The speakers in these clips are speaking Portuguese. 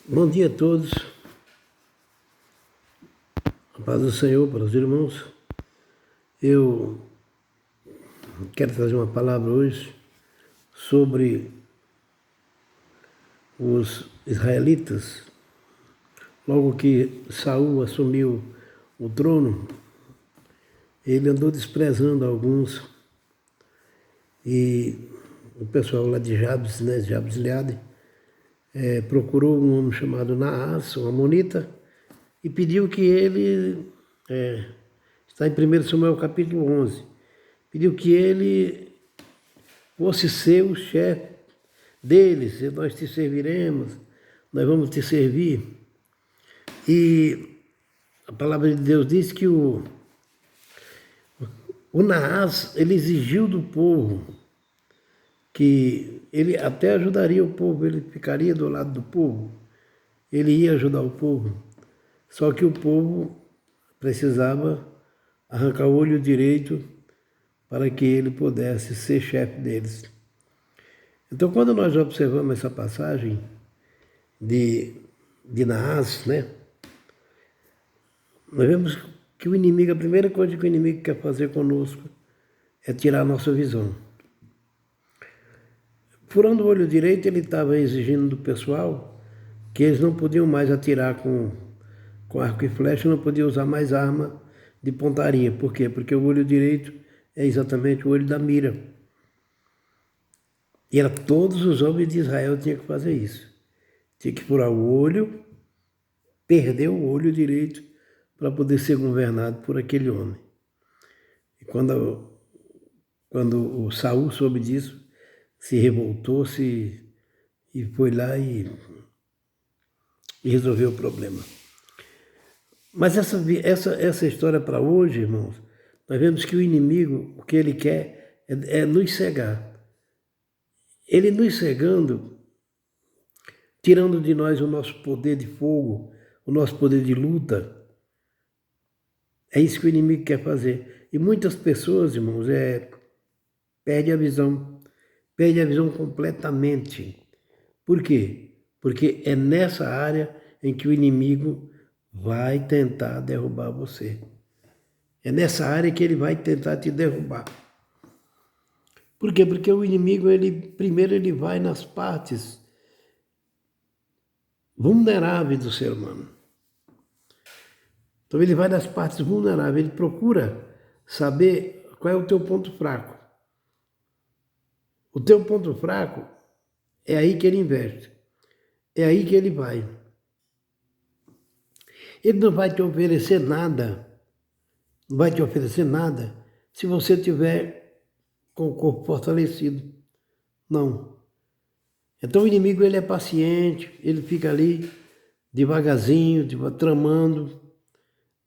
Bom dia a todos, a paz do Senhor para os irmãos. Eu quero trazer uma palavra hoje sobre os israelitas. Logo que Saul assumiu o trono, ele andou desprezando alguns e o pessoal lá de Jabes, Jabes Gileade, procurou um homem chamado Naás, um amonita, e pediu que ele, está em 1 Samuel capítulo 11, pediu que ele fosse ser o chefe deles, e nós te serviremos, nós vamos te servir. E a palavra de Deus diz que o Naás, ele exigiu do povo que ele até ajudaria o povo, ele ficaria do lado do povo, ele ia ajudar o povo, só que o povo precisava arrancar o olho direito para que ele pudesse ser chefe deles. Então, quando nós observamos essa passagem de Naás, nós vemos que o inimigo, a primeira coisa que o inimigo quer fazer conosco é tirar a nossa visão. Furando o olho direito, ele estava exigindo do pessoal que eles não podiam mais atirar com arco e flecha, não podiam usar mais arma de pontaria. Por quê? Porque o olho direito é exatamente o olho da mira. E era todos os homens de Israel tinham que fazer isso. Tinha que furar o olho, perder o olho direito para poder ser governado por aquele homem. E quando o Saul soube disso, se revoltou e foi lá e resolveu o problema. Mas essa história para hoje, irmãos, nós vemos que o inimigo, o que ele quer é nos cegar. Ele nos cegando, tirando de nós o nosso poder de fogo, o nosso poder de luta. É isso que o inimigo quer fazer. E muitas pessoas, irmãos, perdem a visão completamente. Por quê? Porque é nessa área em que o inimigo vai tentar derrubar você. É nessa área que ele vai tentar te derrubar. Por quê? Porque o inimigo, primeiro ele vai nas partes vulneráveis do ser humano. Então ele vai nas partes vulneráveis, ele procura saber qual é o teu ponto fraco. O teu ponto fraco é aí que ele investe, é aí que ele vai. Ele não vai te oferecer nada, se você tiver com o corpo fortalecido. Não. Então o inimigo ele é paciente, ele fica ali devagarzinho, tramando,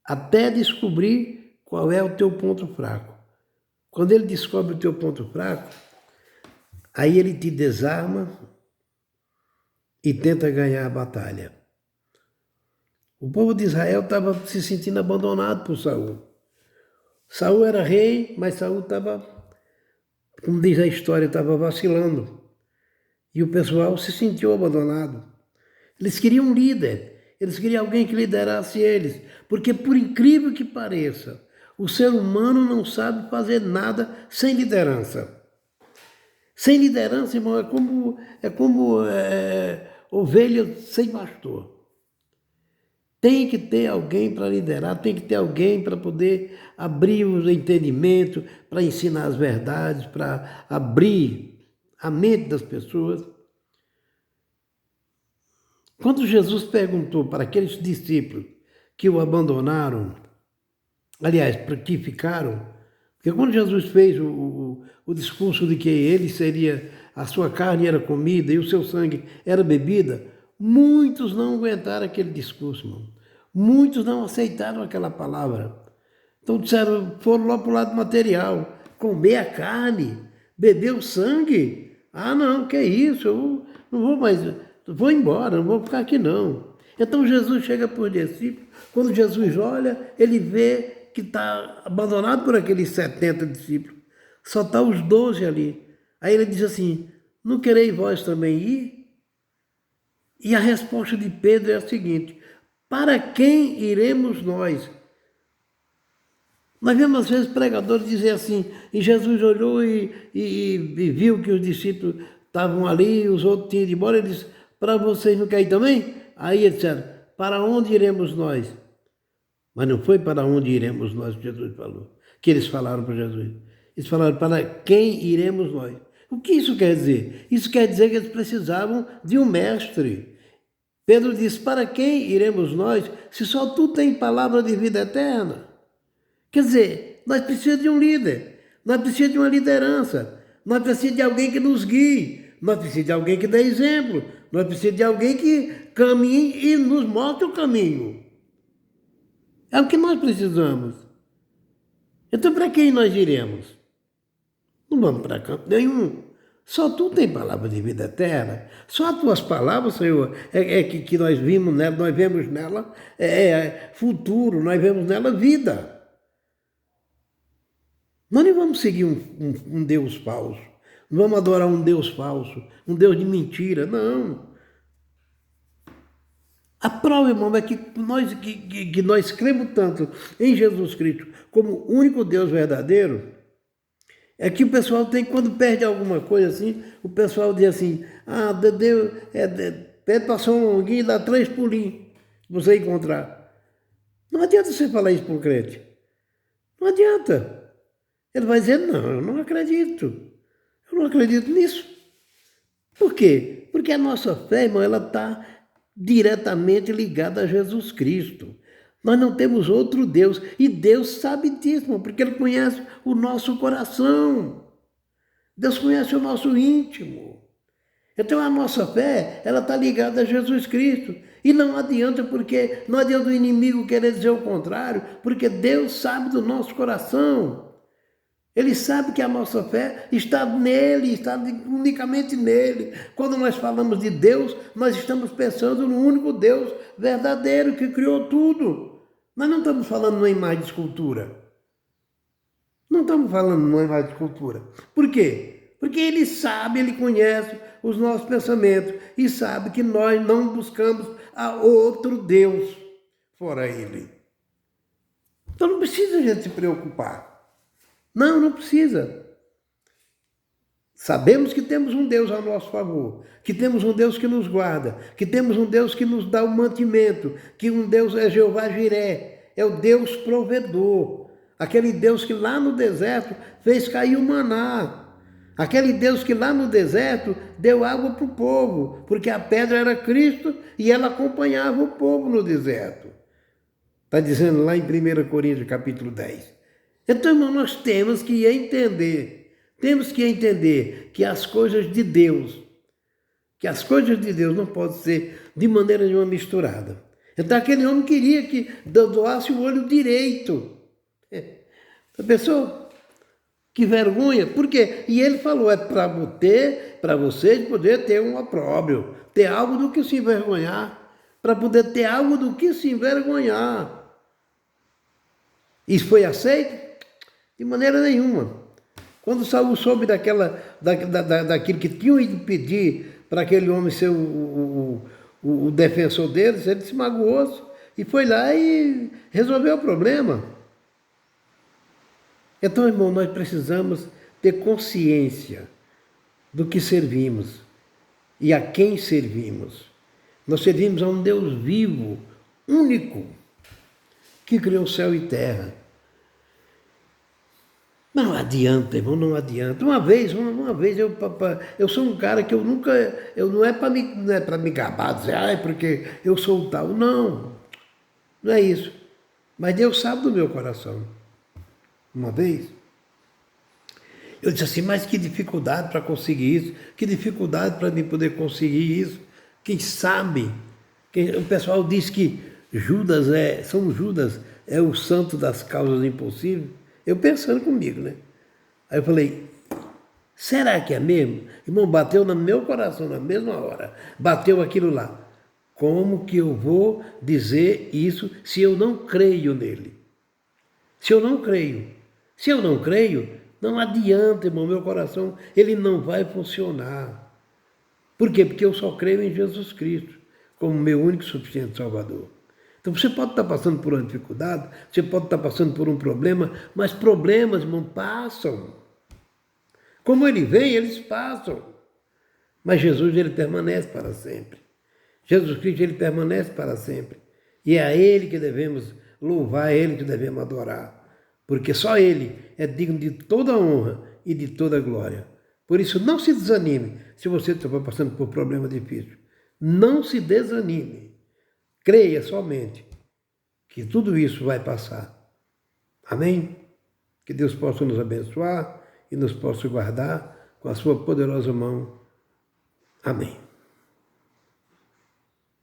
até descobrir qual é o teu ponto fraco. Quando ele descobre o teu ponto fraco, aí ele te desarma e tenta ganhar a batalha. O povo de Israel estava se sentindo abandonado por Saul. Saul era rei, mas Saul estava, como diz a história, estava vacilando. E o pessoal se sentiu abandonado. Eles queriam um líder, eles queriam alguém que liderasse eles. Porque, por incrível que pareça, o ser humano não sabe fazer nada sem liderança. Sem liderança, irmão, é como ovelha sem pastor. Tem que ter alguém para liderar, tem que ter alguém para poder abrir o entendimento, para ensinar as verdades, para abrir a mente das pessoas. Quando Jesus perguntou para aqueles discípulos que o abandonaram, aliás, que ficaram, porque quando Jesus fez o discurso de que ele seria, a sua carne era comida e o seu sangue era bebida, muitos não aguentaram aquele discurso, irmão. Muitos não aceitaram aquela palavra. Então disseram, foram lá para o lado material, comer a carne, beber o sangue. Ah, não, que é isso, eu não vou mais, vou embora, não vou ficar aqui não. Então Jesus chega para os discípulos, quando Jesus olha, ele vê que está abandonado por aqueles 70 discípulos, só está os 12 ali. Aí ele diz assim, não quereis vós também ir? E a resposta de Pedro é a seguinte: para quem iremos nós? Nós vemos às vezes pregadores dizer assim, e Jesus olhou e viu que os discípulos estavam ali, os outros tinham ido embora, ele disse, para vocês não querem também? Aí eles disseram, para onde iremos nós? Mas não foi para onde iremos nós, que Jesus falou, que eles falaram para Jesus. Eles falaram, para quem iremos nós? O que isso quer dizer? Isso quer dizer que eles precisavam de um mestre. Pedro disse, para quem iremos nós, se só tu tens palavra de vida eterna? Quer dizer, nós precisamos de um líder, nós precisamos de uma liderança, nós precisamos de alguém que nos guie, nós precisamos de alguém que dê exemplo, nós precisamos de alguém que caminhe e nos mostre o caminho. É o que nós precisamos. Então, para quem nós iremos? Não vamos para canto nenhum. Só tu tem palavra de vida eterna. Só as tuas palavras, Senhor, que nós vimos nela, nós vemos nela futuro, nós vemos nela vida. Nós não vamos seguir um Deus falso, não vamos adorar um Deus falso, um Deus de mentira, não. A prova, irmão, é que nós cremos tanto em Jesus Cristo como o único Deus verdadeiro, é que o pessoal tem, quando perde alguma coisa assim, o pessoal diz assim, Deus, pede para São Longuinho e dá 3 pulinhos para você encontrar. Não adianta você falar isso para um crente. Não adianta. Ele vai dizer, não, eu não acredito. Eu não acredito nisso. Por quê? Porque a nossa fé, irmão, ela está diretamente ligada a Jesus Cristo. Nós não temos outro Deus. E Deus sabe disso, irmão, porque Ele conhece o nosso coração. Deus conhece o nosso íntimo. Então a nossa fé, ela está ligada a Jesus Cristo. E não adianta o inimigo querer dizer o contrário, porque Deus sabe do nosso coração. Ele sabe que a nossa fé está nele, está unicamente nele. Quando nós falamos de Deus, nós estamos pensando no único Deus verdadeiro que criou tudo. Nós não estamos falando numa imagem de escultura. Não estamos falando numa imagem de escultura. Por quê? Porque ele sabe, ele conhece os nossos pensamentos e sabe que nós não buscamos a outro Deus fora ele. Então não precisa a gente se preocupar. Não precisa. Sabemos que temos um Deus a nosso favor, que temos um Deus que nos guarda, que temos um Deus que nos dá o mantimento, que um Deus é Jeová Jiré, é o Deus provedor, aquele Deus que lá no deserto fez cair o maná, aquele Deus que lá no deserto deu água para o povo, porque a pedra era Cristo e ela acompanhava o povo no deserto. Está dizendo lá em 1 Coríntios capítulo 10. Então, irmão, nós temos que entender que as coisas de Deus, não podem ser de maneira nenhuma misturada. Então, aquele homem queria que doasse o olho direito. A pessoa, que vergonha, por quê? E ele falou, é para vocês poder ter um opróbrio, ter algo do que se envergonhar, para poder ter algo do que se envergonhar. Isso foi aceito? De maneira nenhuma. Quando Saul soube daquilo que tinham ido pedir para aquele homem ser o defensor deles, ele se magoou e foi lá e resolveu o problema. Então, irmão, nós precisamos ter consciência do que servimos e a quem servimos. Nós servimos a um Deus vivo, único, que criou céu e terra. Não adianta, irmão, não adianta. Uma vez eu sou um cara que não é para me gabar, dizer, porque eu sou tal. Não é isso. Mas Deus sabe do meu coração. Uma vez, eu disse assim, mas que dificuldade para conseguir isso, que dificuldade para mim poder conseguir isso. Quem sabe? O pessoal diz que São Judas é o santo das causas impossíveis. Eu pensando comigo, né? Aí eu falei, será que é mesmo? Irmão, bateu no meu coração na mesma hora. Bateu aquilo lá. Como que eu vou dizer isso se eu não creio nele? Se eu não creio, não adianta, irmão, meu coração, ele não vai funcionar. Por quê? Porque eu só creio em Jesus Cristo. como meu único e suficiente Salvador. Então você pode estar passando por uma dificuldade, você pode estar passando por um problema, mas problemas, irmão, passam. Como ele vem, eles passam. Mas Jesus, ele permanece para sempre. Jesus Cristo, ele permanece para sempre. E é a ele que devemos louvar, é ele que devemos adorar. Porque só ele é digno de toda honra e de toda glória. Por isso, não se desanime se você estiver passando por problema difícil. Não se desanime. Creia somente que tudo isso vai passar. Amém? Que Deus possa nos abençoar e nos possa guardar com a sua poderosa mão. Amém.